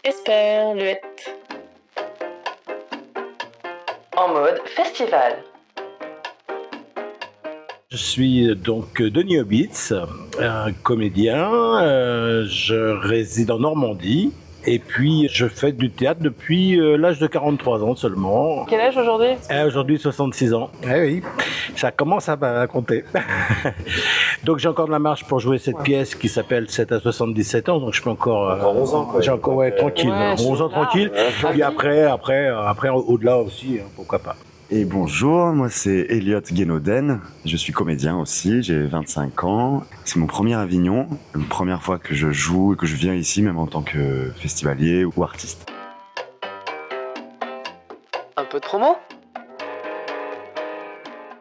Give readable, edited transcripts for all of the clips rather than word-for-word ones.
Esperluette. En mode festival. Je suis donc Denis Hobitz, un comédien. Je réside en Normandie et puis je fais du théâtre depuis l'âge de 43 ans seulement. Quel âge aujourd'hui? Aujourd'hui 66 ans. Eh oui, ça commence à compter. Donc j'ai encore de la marge pour jouer cette pièce qui s'appelle 7 à 77 ans, donc je peux encore... 11 ans quoi. J'ai encore, tranquille, Ouais, 11 ans tranquille. Puis après, au-delà aussi, pourquoi pas. Et bonjour, moi c'est Elliot Guénoden, je suis comédien aussi, j'ai 25 ans. C'est mon premier Avignon, la première fois que je joue et que je viens ici, même en tant que festivalier ou artiste. Un peu de promo.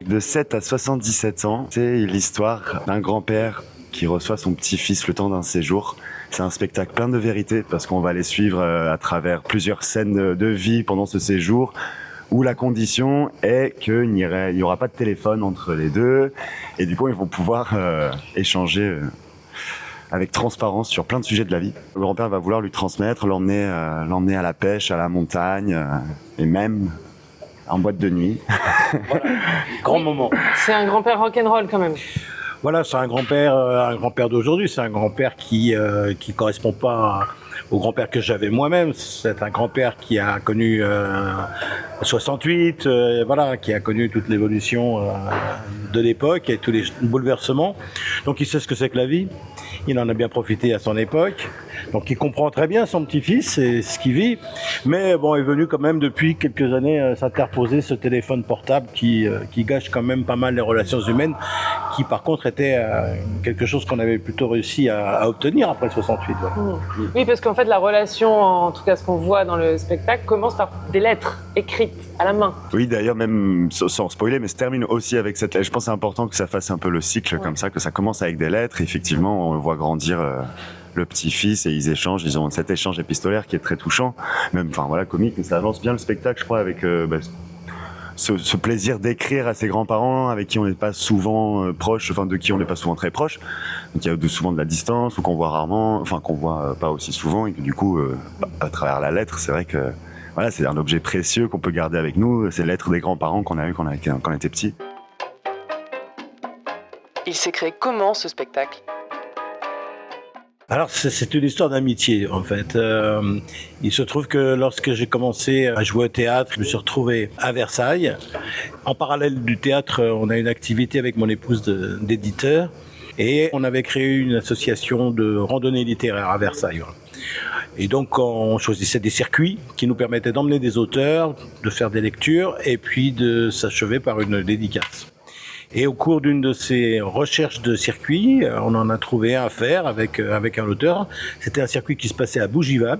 De 7 à 77 ans, c'est l'histoire d'un grand-père qui reçoit son petit-fils le temps d'un séjour. C'est un spectacle plein de vérité parce qu'on va les suivre à travers plusieurs scènes de vie pendant ce séjour, où la condition est qu'il n'y aura pas de téléphone entre les deux, et du coup ils vont pouvoir échanger avec transparence sur plein de sujets de la vie. Le grand-père va vouloir lui transmettre, l'emmener à la pêche, à la montagne, et même en boîte de nuit. Voilà, grand moment. C'est un grand-père rock'n'roll quand même. Voilà, c'est un grand-père d'aujourd'hui, c'est un grand-père qui correspond pas au grand-père que j'avais moi-même. C'est un grand-père qui a connu 68, voilà, qui a connu toute l'évolution de l'époque et tous les bouleversements. Donc il sait ce que c'est que la vie. Il en a bien profité à son époque. Donc il comprend très bien son petit-fils et ce qu'il vit. Mais bon, est venu quand même depuis quelques années s'interposer ce téléphone portable qui gâche quand même pas mal les relations humaines, qui par contre était quelque chose qu'on avait plutôt réussi à obtenir après 68. Ouais. Oui, parce qu'en fait la relation, en tout cas ce qu'on voit dans le spectacle, commence par des lettres écrites à la main. Oui, d'ailleurs, même sans spoiler, mais se termine aussi avec cette lettre. Je pense que c'est important que ça fasse un peu le cycle comme ça, que ça commence avec des lettres. Et effectivement, on voit grandir le petit-fils et ils échangent. Ils ont cet échange épistolaire qui est très touchant, même, enfin voilà, comique. Mais ça avance bien le spectacle, je crois, avec ce plaisir d'écrire à ses grands-parents avec qui on n'est pas souvent proche, enfin de qui on n'est pas souvent très proche. Donc il y a souvent de la distance ou qu'on voit rarement, enfin qu'on voit pas aussi souvent, et que du coup, à travers la lettre, c'est vrai que voilà, c'est un objet précieux qu'on peut garder avec nous, ces lettres des grands-parents qu'on a eues quand on était petits. Il s'est créé comment ce spectacle? Alors c'est une histoire d'amitié en fait. Il se trouve que lorsque j'ai commencé à jouer au théâtre, je me suis retrouvé à Versailles. En parallèle du théâtre, on a une activité avec mon épouse d'éditeur et on avait créé une association de randonnée littéraire à Versailles. Et donc on choisissait des circuits qui nous permettaient d'emmener des auteurs, de faire des lectures et puis de s'achever par une dédicace. Et au cours d'une de ces recherches de circuits, on en a trouvé un à faire avec un auteur. C'était un circuit qui se passait à Bougival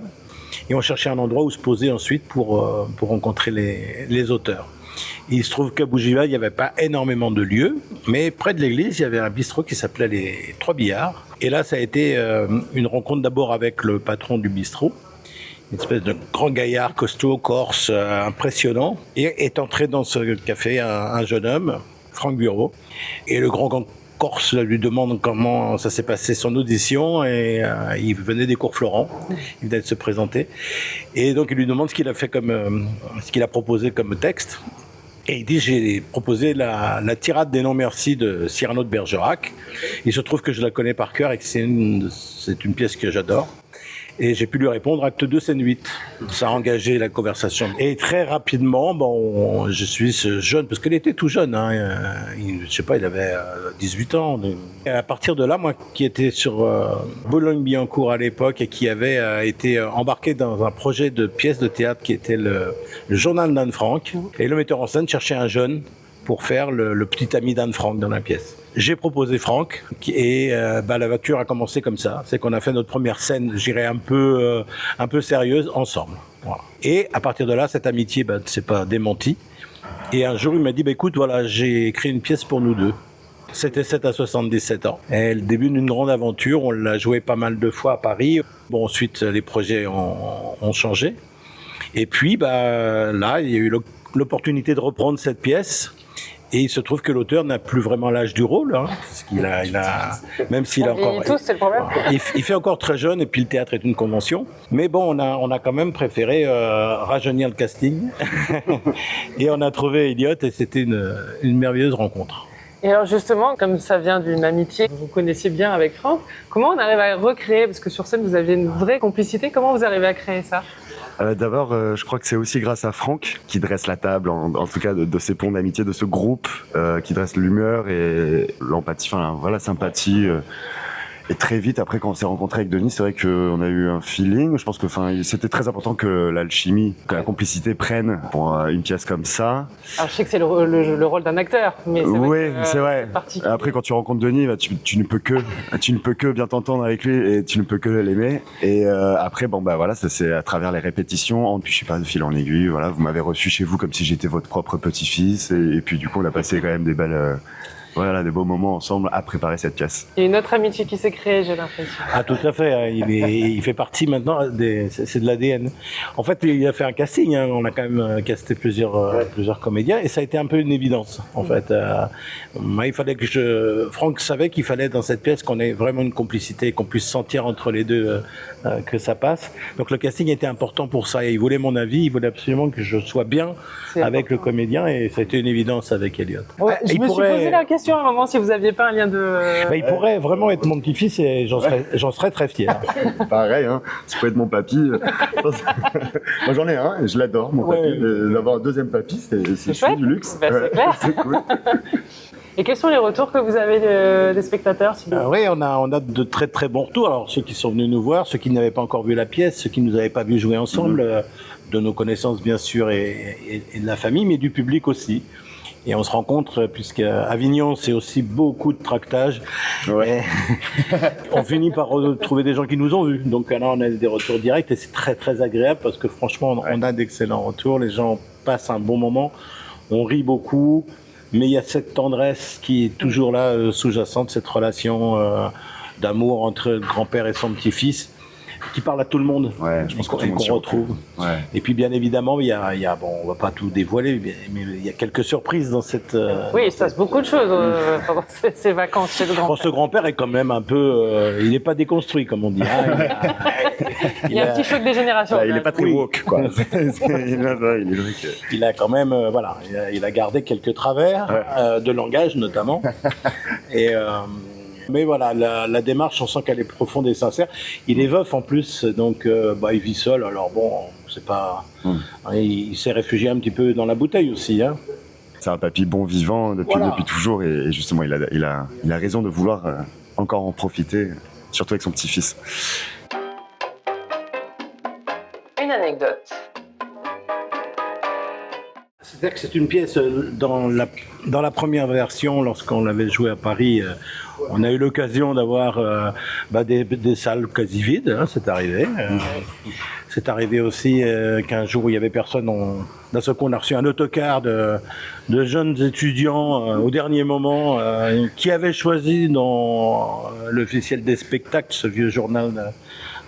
et on cherchait un endroit où se poser ensuite pour rencontrer les auteurs. Et il se trouve qu'à Bougival, il n'y avait pas énormément de lieux, mais près de l'église, il y avait un bistrot qui s'appelait les Trois Billards. Et là, ça a été une rencontre d'abord avec le patron du bistrot, une espèce de grand gaillard costaud, corse, impressionnant. Et est entré dans ce café un jeune homme, Franck Bureau, et le grand Corse lui demande comment ça s'est passé son audition et il venait des cours Florent, il venait de se présenter et donc il lui demande ce qu'il a fait ce qu'il a proposé comme texte et il dit j'ai proposé la tirade des non merci de Cyrano de Bergerac. Il se trouve que je la connais par cœur et que c'est une pièce que j'adore. Et j'ai pu lui répondre acte 2, scène 8. Ça a engagé la conversation. Et très rapidement, je suis ce jeune, parce qu'il était tout jeune, je sais pas, il avait 18 ans. Et à partir de là, moi qui étais sur Boulogne-Billancourt à l'époque et qui avait été embarqué dans un projet de pièce de théâtre qui était le journal d'Anne Frank, et le metteur en scène cherchait un jeune pour faire le petit ami d'Anne Frank dans la pièce. J'ai proposé Franck et l'aventure a commencé comme ça. C'est qu'on a fait notre première scène, j'irais un peu sérieuse, ensemble. Voilà. Et à partir de là, cette amitié ne s'est pas démentie. Et un jour, il m'a dit, écoute, voilà, j'ai écrit une pièce pour nous deux. C'était 7 à 77 ans. Et le début d'une grande aventure, on l'a joué pas mal de fois à Paris. Bon, ensuite, les projets ont changé. Et puis, là, il y a eu l'opportunité de reprendre cette pièce. Et il se trouve que l'auteur n'a plus vraiment l'âge du rôle, hein, parce qu'il même s'il a encore, tous, c'est le problème. il fait encore très jeune, et puis le théâtre est une convention. Mais bon, on a quand même préféré rajeunir le casting, et on a trouvé Elliot, et c'était une merveilleuse rencontre. Et alors justement, comme ça vient d'une amitié que vous connaissiez bien avec Franck, comment on arrive à recréer, parce que sur scène vous aviez une vraie complicité, comment vous arrivez à créer ça? D'abord, je crois que c'est aussi grâce à Franck qui dresse la table, en tout cas de ces ponts d'amitié, de ce groupe qui dresse l'humeur et l'empathie, enfin voilà, sympathie. Et très vite, après, quand on s'est rencontré avec Denis, c'est vrai qu'on a eu un feeling. Je pense que, c'était très important que l'alchimie, que la complicité prenne pour une pièce comme ça. Alors je sais que c'est le rôle d'un acteur, mais c'est vrai. Après, quand tu rencontres Denis, bah, tu ne peux que bien t'entendre avec lui et tu ne peux que l'aimer. Et après, bon bah voilà, ça c'est à travers les répétitions. Puis je sais pas, de fil en aiguille, voilà, vous m'avez reçu chez vous comme si j'étais votre propre petit-fils. Et puis du coup, on a passé quand même des belles. Voilà, des beaux moments ensemble à préparer cette pièce. Il y a une autre amitié qui s'est créée, j'ai l'impression. Ah, tout à fait. Il fait partie maintenant c'est de l'ADN. En fait, il a fait un casting. Hein. On a quand même casté plusieurs comédiens, et ça a été un peu une évidence. En fait, moi, il fallait Franck savait qu'il fallait dans cette pièce qu'on ait vraiment une complicité, qu'on puisse sentir entre les deux que ça passe. Donc le casting était important pour ça. Et il voulait mon avis. Il voulait absolument que je sois bien avec le comédien, et ça a été une évidence avec Elliot. Ouais, je me suis posé la question à un moment si vous aviez pas un lien de... Bah, il pourrait vraiment être mon petit-fils, et j'en serais très fier. Pareil, hein. Tu peux être mon papy. Moi j'en ai un et je l'adore, mon papy. D'avoir un deuxième papy, c'est chouette. Du luxe. Bah, c'est clair. C'est cool. Et quels sont les retours que vous avez des spectateurs Oui, on a de très très bons retours. Alors ceux qui sont venus nous voir, ceux qui n'avaient pas encore vu la pièce, ceux qui ne nous avaient pas vu jouer ensemble, de nos connaissances bien sûr et de la famille, mais du public aussi. Et on se rencontre, puisque Avignon, c'est aussi beaucoup de tractage. Ouais. On finit par trouver des gens qui nous ont vus. Donc là, on a des retours directs, et c'est très très agréable, parce que franchement, on a d'excellents retours. Les gens passent un bon moment, on rit beaucoup, mais il y a cette tendresse qui est toujours là, sous-jacente, cette relation d'amour entre le grand-père et son petit-fils, qui parle à tout le monde, je pense qu'on retrouve. Ouais. Et puis bien évidemment, il y a bon, on va pas tout dévoiler, mais il y a quelques surprises dans cette. Oui, il se passe beaucoup de choses pendant ces vacances chez le grand-père. Je pense que le grand-père est quand même un peu, il n'est pas déconstruit, comme on dit. Hein. Il y a un petit choc des générations. Il n'est pas très woke, quoi. Il a quand même, voilà, il a gardé quelques travers de langage notamment. Et mais voilà, la démarche, on sent qu'elle est profonde et sincère. Il est veuf en plus, donc il vit seul. Alors bon, c'est pas, il s'est réfugié un petit peu dans la bouteille aussi. Hein. C'est un papy bon vivant depuis toujours, et justement, il a raison de vouloir encore en profiter, surtout avec son petit-fils. Une anecdote. C'est-à-dire que c'est une pièce, dans la première version, lorsqu'on l'avait jouée à Paris, on a eu l'occasion d'avoir des salles quasi vides, hein, c'est arrivé. C'est arrivé aussi qu'un jour où il n'y avait personne, d'un seul coup on a reçu un autocar de jeunes étudiants au dernier moment qui avaient choisi dans l'officiel des spectacles, ce vieux journal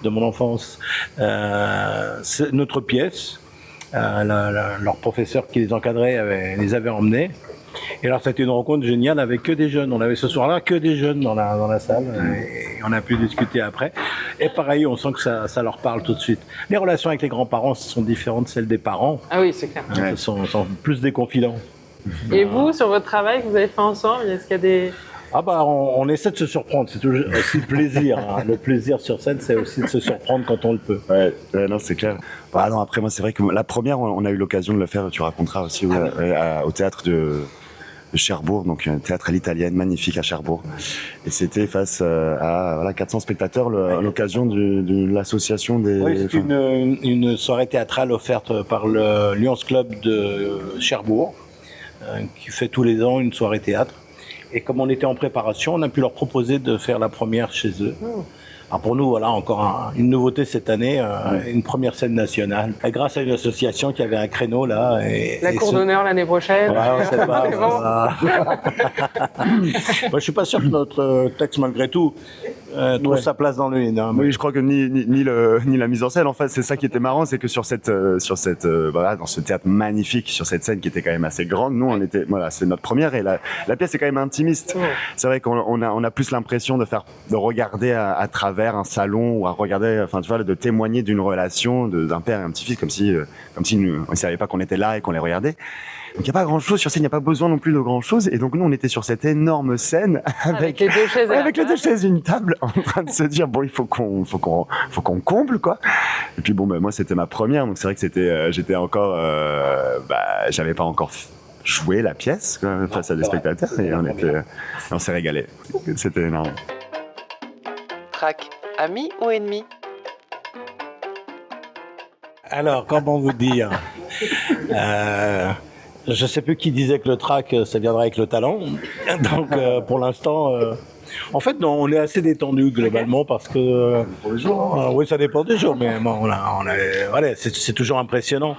de mon enfance, notre pièce. Leur professeur qui les encadrait les avait emmenés. Et alors c'était une rencontre géniale avec que des jeunes. On avait ce soir-là que des jeunes dans la salle, et on a pu discuter après. Et pareil, on sent que ça leur parle tout de suite. Les relations avec les grands-parents sont différentes de celles des parents. Ah oui, c'est clair. Ce sont plus des confidents. Et vous, sur votre travail que vous avez fait ensemble, est-ce qu'il y a des... on essaie de se surprendre, c'est aussi le plaisir. Hein. Le plaisir sur scène, c'est aussi de se surprendre quand on le peut. Ouais, non, c'est clair. Non, après, moi, c'est vrai que la première, on a eu l'occasion de le faire, tu raconteras aussi, au théâtre de Cherbourg, donc un théâtre à l'italienne, magnifique à Cherbourg. Et c'était face à 400 spectateurs, l'occasion de l'association des... Oui, c'est une soirée théâtrale offerte par le Lions Club de Cherbourg, qui fait tous les ans une soirée théâtre. Et comme on était en préparation, on a pu leur proposer de faire la première chez eux. Alors pour nous, voilà, encore une nouveauté cette année, une première scène nationale, grâce à une association qui avait un créneau là. La cour d'honneur l'année prochaine. Ouais, on sait pas. Moi, je suis pas sûr que notre texte, malgré tout, trouve Ouais. sa place dans le in. Hein, Oui, je crois que ni la mise en scène, en fait, c'est ça qui était marrant, c'est que sur cette, voilà, dans ce théâtre magnifique, sur cette scène qui était quand même assez grande, nous, on était, voilà, c'est notre première et la pièce est quand même intimiste. Ouais. C'est vrai qu'on a plus l'impression de regarder à travers un salon ou à regarder, enfin, tu vois, de témoigner d'une relation d'un père et un petit-fils, comme si on ne savait pas qu'on était là et qu'on les regardait. Donc il n'y a pas grand chose sur scène, il n'y a pas besoin non plus de grand chose. Et donc nous on était sur cette énorme scène Avec les deux chaises. ouais, avec les deux chaises et une table, en train de se dire bon il faut qu'on comble quoi. Et puis bon moi c'était ma première, donc c'est vrai que j'étais encore j'avais pas encore joué la pièce quoi, face à des spectateurs et on s'est régalé. C'était énorme. Track, ami ou ennemi? Alors, comment vous dire je sais plus qui disait que le trac, ça viendrait avec le talent. Donc, pour l'instant, en fait, non, on est assez détendu globalement parce que. Pour les jours. Oui, ça dépend des jours, mais bon, voilà, c'est toujours impressionnant.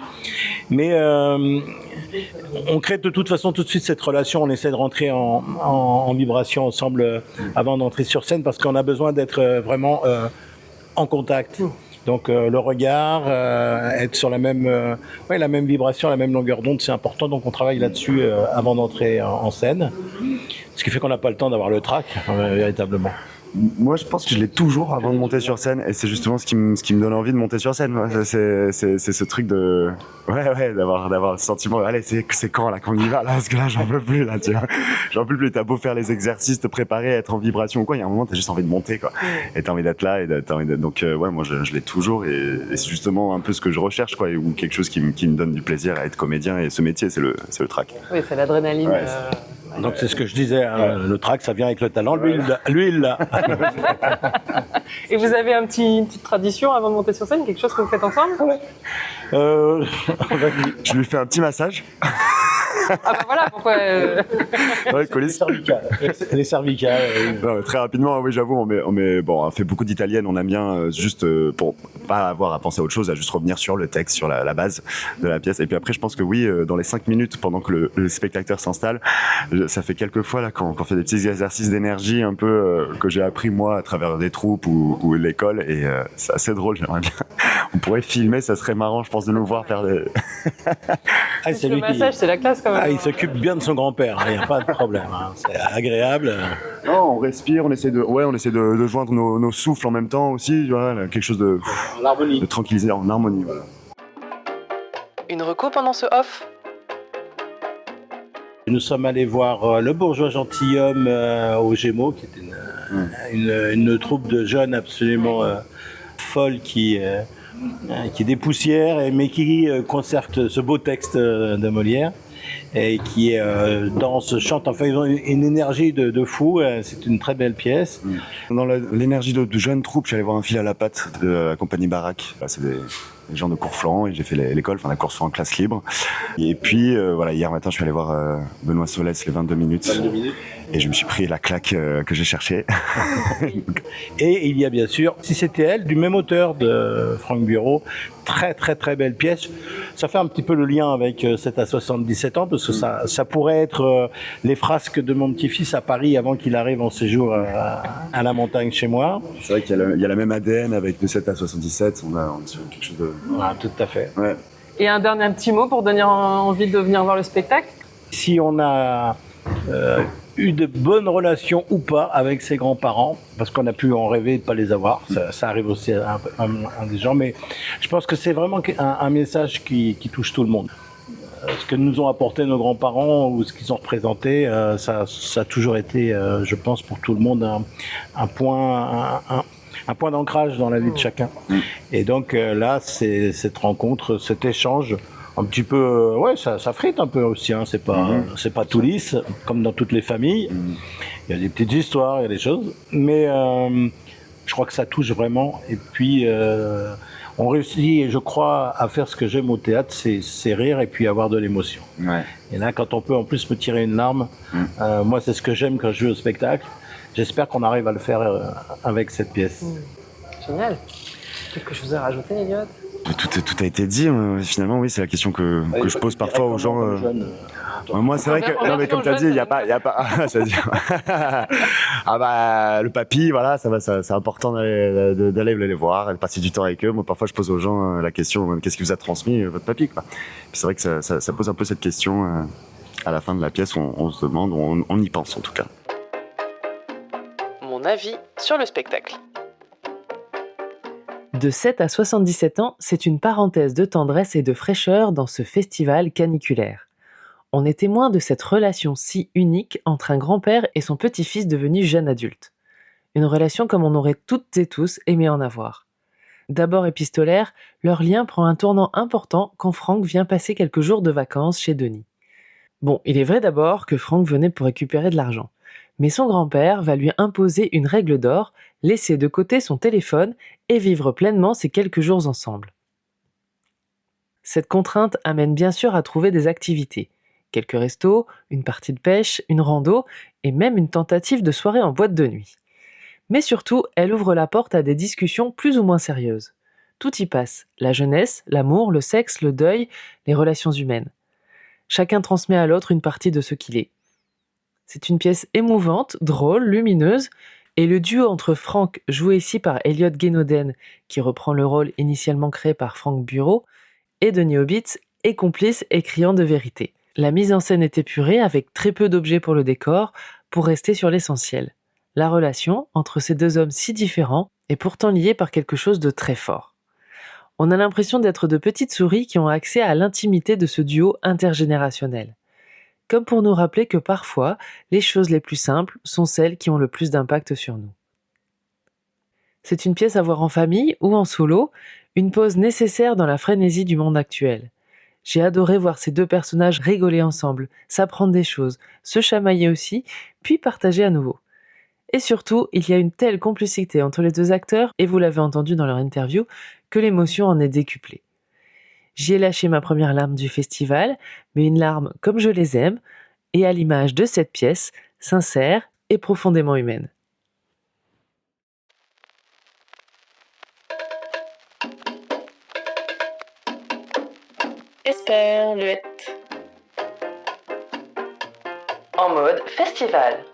Mais on crée de toute façon tout de suite cette relation. On essaie de rentrer en vibration ensemble avant d'entrer sur scène parce qu'on a besoin d'être vraiment en contact. Donc le regard, être sur la même vibration, la même longueur d'onde, c'est important. Donc on travaille là-dessus avant d'entrer en scène. Ce qui fait qu'on n'a pas le temps d'avoir le trac, véritablement. Moi, je pense que je l'ai toujours avant de monter sur scène, et c'est justement ce qui me donne envie de monter sur scène. Moi. C'est ce truc de, d'avoir le sentiment. Allez, c'est quand là qu'on y va là, parce que là, j'en peux plus là, tu vois. J'en peux plus. T'as beau faire les exercices, te préparer, être en vibration ou quoi, il y a un moment, t'as juste envie de monter, quoi. Et t'as envie d'être là, et t'as envie d'être. Donc, moi, je l'ai toujours, et c'est justement un peu ce que je recherche, quoi, ou quelque chose qui me donne du plaisir à être comédien. Et ce métier, c'est le track. Oui, c'est l'adrénaline. Ouais, Donc c'est ce que je disais, hein, le trac, ça vient avec le talent. Lui, il l'a. Et vous avez une petite tradition avant de monter sur scène, quelque chose que vous faites ensemble? Je lui fais un petit massage. Ah bah voilà pourquoi. Ouais, coller. Les cervicales. Non, très rapidement, oui, j'avoue, on fait beaucoup d'italienne, on aime bien juste pour pas avoir à penser à autre chose, à juste revenir sur le texte, sur la base de la pièce. Et puis après, je pense que oui, dans les 5 minutes pendant que le spectateur s'installe, ça fait quelques fois là quand on fait des petits exercices d'énergie un peu que j'ai appris moi à travers des troupes ou l'école, et c'est assez drôle. J'aimerais bien. On pourrait filmer, ça serait marrant, je pense, de nous voir faire des. C'est Le lui massage, c'est la classe quand même. il s'occupe bien de son grand-père, il n'y a pas de problème. Hein. C'est agréable. Non, on respire, on essaie de joindre nos souffles en même temps aussi, voilà, quelque chose de tranquillisé, en harmonie. Voilà. Une reco pendant ce off? Nous sommes allés voir Le Bourgeois Gentilhomme au Gémeaux, qui était une troupe de jeunes absolument folle qui dépoussière, mais qui conserve ce beau texte de Molière. Et qui danse, chante, enfin ils ont une énergie de fou, c'est une très belle pièce. Dans l'énergie de jeunes troupes, j'allais voir Un fil à la patte de la compagnie Baraque. C'est des gens de Courflanc, et j'ai fait l'école, la Courflanc en classe libre. Et puis hier matin, je suis allé voir Benoît Solès, les 22 minutes. Et je me suis pris la claque que j'ai cherchée. Et il y a bien sûr Si c'était elle, du même auteur de Franck Bureau, très très très belle pièce. Ça fait un petit peu le lien avec 7 à 77 ans, parce que ça pourrait être les frasques de mon petit-fils à Paris avant qu'il arrive en séjour à la montagne chez moi. C'est vrai qu'il y a la même ADN avec de 7 à 77, on est sur quelque chose de... Voilà, tout à fait. Ouais. Et un dernier petit mot pour donner envie de venir voir le spectacle? Si on a eu de bonnes relations ou pas avec ses grands-parents, parce qu'on a pu en rêver de ne pas les avoir, ça arrive aussi à des gens, mais je pense que c'est vraiment un message qui touche tout le monde. Ce que nous ont apporté nos grands-parents ou ce qu'ils ont représenté, ça a toujours été, je pense, pour tout le monde un point d'ancrage dans la vie de chacun. Et donc là, c'est cette rencontre, cet échange, un petit peu, ça frite un peu aussi, hein. C'est pas tout lisse, comme dans toutes les familles. Il y a des petites histoires, il y a des choses, mais je crois que ça touche vraiment. Et puis, on réussit, je crois, à faire ce que j'aime au théâtre, c'est rire et puis avoir de l'émotion. Ouais. Et là, quand on peut en plus me tirer une larme, moi, c'est ce que j'aime quand je joue au spectacle. J'espère qu'on arrive à le faire avec cette pièce. Génial. Quelque chose à rajouter, Elliot? Tout a été dit, finalement, oui, c'est la question que je pose parfois aux gens. Moi, c'est vrai que, non, mais comme tu as dit, il y a pas, ça veut dire, ah bah, le papy, voilà, c'est important d'aller les voir, de passer du temps avec eux. Moi, parfois, je pose aux gens la question, qu'est-ce qui vous a transmis votre papy, quoi. Puis c'est vrai que ça pose un peu cette question, à la fin de la pièce, on se demande, on y pense, en tout cas. Mon avis sur le spectacle. De 7 à 77 ans, c'est une parenthèse de tendresse et de fraîcheur dans ce festival caniculaire. On est témoin de cette relation si unique entre un grand-père et son petit-fils devenu jeune adulte. Une relation comme on aurait toutes et tous aimé en avoir. D'abord épistolaire, leur lien prend un tournant important quand Franck vient passer quelques jours de vacances chez Denis. Bon, il est vrai d'abord que Franck venait pour récupérer de l'argent. Mais son grand-père va lui imposer une règle d'or, laisser de côté son téléphone et vivre pleinement ces quelques jours ensemble. Cette contrainte amène bien sûr à trouver des activités. Quelques restos, une partie de pêche, une rando et même une tentative de soirée en boîte de nuit. Mais surtout, elle ouvre la porte à des discussions plus ou moins sérieuses. Tout y passe, la jeunesse, l'amour, le sexe, le deuil, les relations humaines. Chacun transmet à l'autre une partie de ce qu'il est. C'est une pièce émouvante, drôle, lumineuse, et le duo entre Franck, joué ici par Elliot Guénoden, qui reprend le rôle initialement créé par Franck Bureau, et Denis Hobitz, est complice et criant de vérité. La mise en scène est épurée avec très peu d'objets pour le décor, pour rester sur l'essentiel. La relation entre ces deux hommes si différents est pourtant liée par quelque chose de très fort. On a l'impression d'être de petites souris qui ont accès à l'intimité de ce duo intergénérationnel. Comme pour nous rappeler que parfois, les choses les plus simples sont celles qui ont le plus d'impact sur nous. C'est une pièce à voir en famille ou en solo, une pause nécessaire dans la frénésie du monde actuel. J'ai adoré voir ces deux personnages rigoler ensemble, s'apprendre des choses, se chamailler aussi, puis partager à nouveau. Et surtout, il y a une telle complicité entre les deux acteurs, et vous l'avez entendu dans leur interview, que l'émotion en est décuplée. J'y ai lâché ma première larme du festival, mais une larme comme je les aime, et à l'image de cette pièce, sincère et profondément humaine. Esperluette. En mode festival.